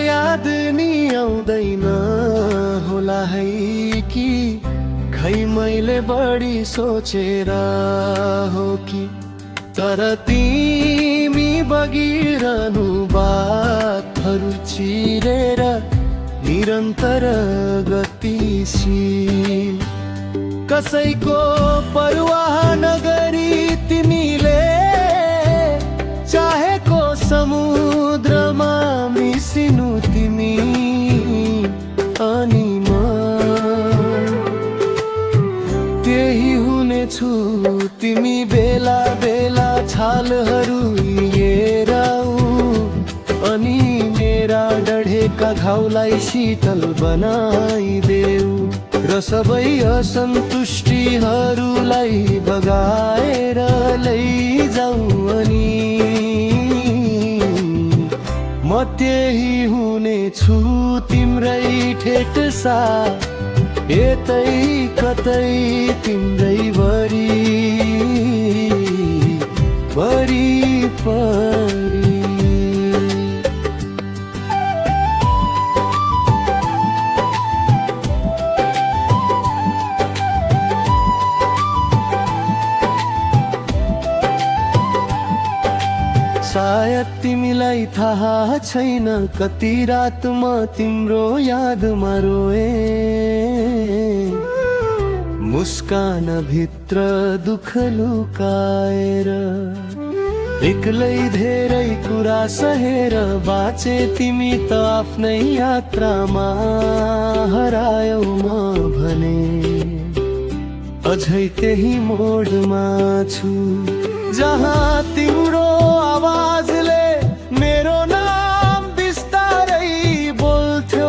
याद नि आउँदैन होला है कि खै मैले बढी सोचेर हो कि तर तिमी बगिरहनु बातहरू चिरेर निरन्तर गतिशील कसैको परवाह नगरी तिमीले चाहेको समुद्रमा मिसिनु तिमी अनि म त्यही हुनेछु तिमी बेला बेला छालहरू लिएर अनि मेरा डढेका घाउलाई शीतल बनाइदेऊ र सबै असन्तुष्टिहरूलाई बगाएर लैजाऊ अनि म त्यही हुनेछु तिम्रै ठेट सा यतै कतै तिम्रै वरिपरि सायद तिमीलाई थाहा छैन कति रात म तिम्रो यादमा रोए मुस्कान भित्र दुःख लुकाएर एक्लै धेरै कुरा सहेर बाँचे तिमी त आफ्नै यात्रामा हरायौ म भने अझै त्यही मोडमा छु जहाँ तिम्रो आवाजले मेरो नाम बिस्तारै बोल्थ्यो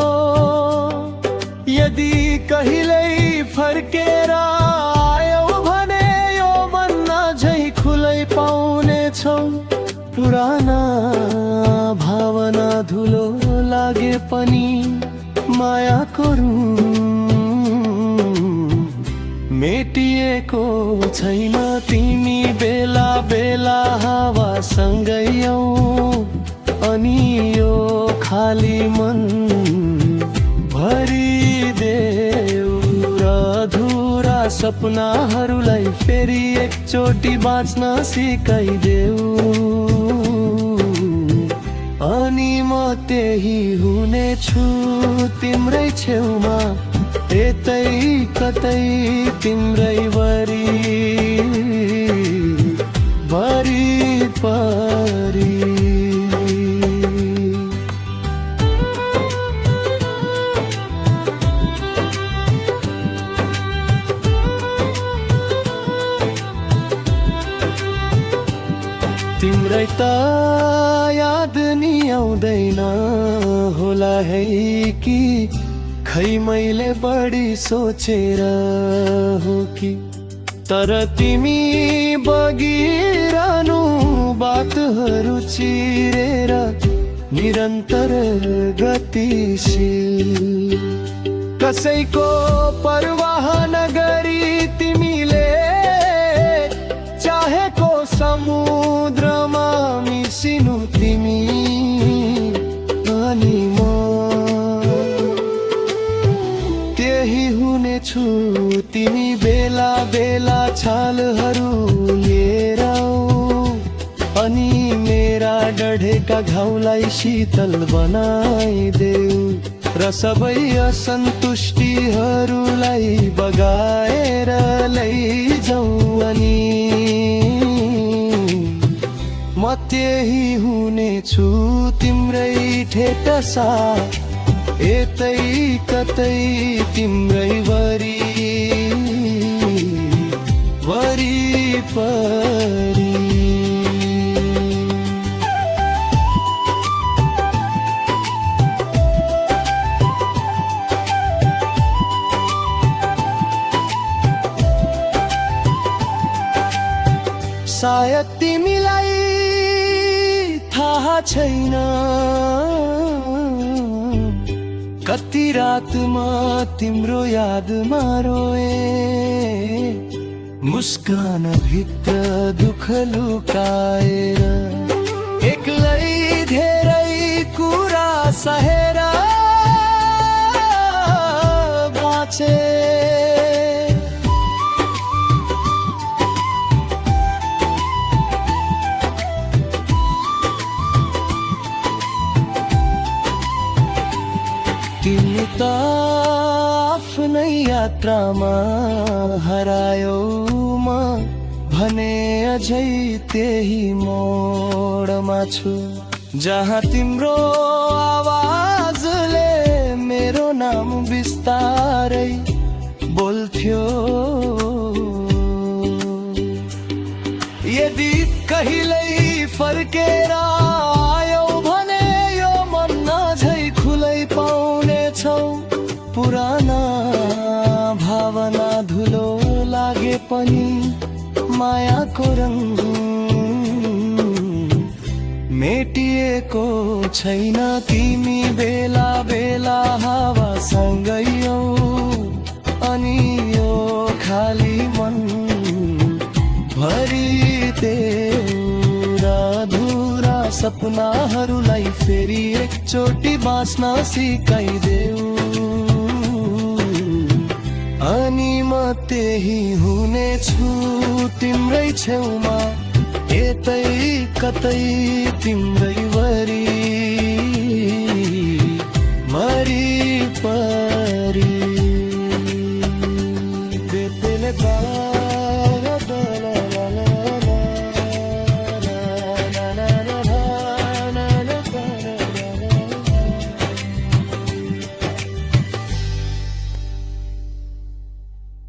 यदि कहिल्यै फर्केर आयौ भने यो मन अझै खुलै पाउनेछौ पुराना भावना धुलो लागे पनि मायाको मेटिएको छैन तिमी बेला बेला हावासँगै आऊ अनि यो खाली मन भरिदेऊ र अधुरा सपनाहरूलाई फेरि एकचोटि बाँच्न सिकाइदेऊ अनि म त्यही हुनेछु तिम्रै छेउमा यतै कतै तिम्रै वरिपरि तिम्रै त याद नि आउँदैन होला है कि खै मैले बढी सोचेर हो कि तर तिमी बगिरहनु बातहरू चिरेर निरन्तर गतिशील कसैको परवाह नगरी तिमीले चाहेको समुद्रमा मिसिनु तिमी अनि म त्यही हुनेछु तिमी बेला बेला छालहरू लिएर अनि मेरा डढेका घाउलाई शीतल बनाइदेऊ र सबै असन्तुष्टिहरूलाई बगाएर लैजाऊ अनि म त्यही हुनेछु तिम्रै ठेट सा यतै कतै तिम्रै वरिपरि सायद तिमीलाई थाहा छैन कति रातमा तिम्रो यादमा रोए मुस्कान भित्र दुःख लुकाएर एक्लै धेरै कुरा सहे त आफ्नै यात्रामा हरायो म भने अझै त्यही मोडमा छु जहाँ तिम्रो आवाजले मेरो नाम बिस्तारै बोल्थ्यो। यदि कहिल्यै फर्केर आयौ भने यो मन अझै खुलै पाउनेछौ। पुराना भावना धुलो लागे पनि मायाको रंग मेटिएको छैन। तिमी बेला बेला हावासँगै यौ अनि यो खाली मन भरि तेरा अधुरा सपनाहरूलाई फेरि एकचोटि बाँच्न सिकाइदेऊ। अनि म त्यही हुनेछु तिम्रै छेउमा, यतै कतै तिम्रै वरि।